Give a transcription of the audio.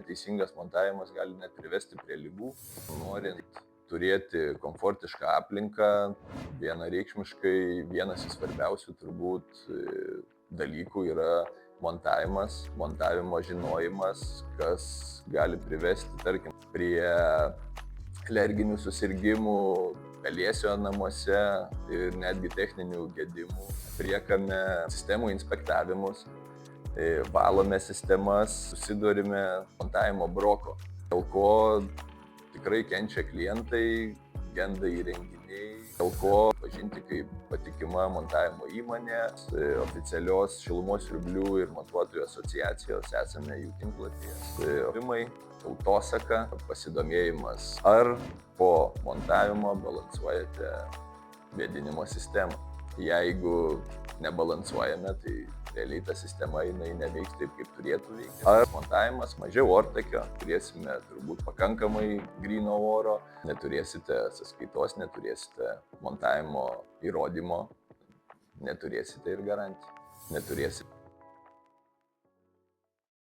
neteisingas montavimas gali net privesti prie ligų. Norint turėti komfortišką aplinką, vienareikšmiškai vienas iš svarbiausių turbūt dalykų yra montavimas, montavimo žinojimas, kas gali privesti, tarkim, prie alerginių susirgymų, pelėsio namuose ir netgi techninių gedimų. Atliekame sistemų inspektavimus, valome sistemas, susidurime montavimo broko, dėl ko tikrai kenčia klientai, genda įrenginiai, dėl ko pažinti kaip patikima montavimo įmonė, oficialios šilumos siurblių ir montuotojų asociacijos esame jų tinklapyje. Tautosaka, pasidomėjimas, ar po montavimo balansuojate vėdinimo sistemą. Jeigu nebalansuojame, tai realiai ta sistema neveiks taip, kaip turėtų veikti. Ar montavimas mažiau ortakio, turėsime turbūt pakankamai gryno oro, neturėsite sąskaitos, neturėsite montavimo įrodymo, neturėsite ir garantijų. Neturėsite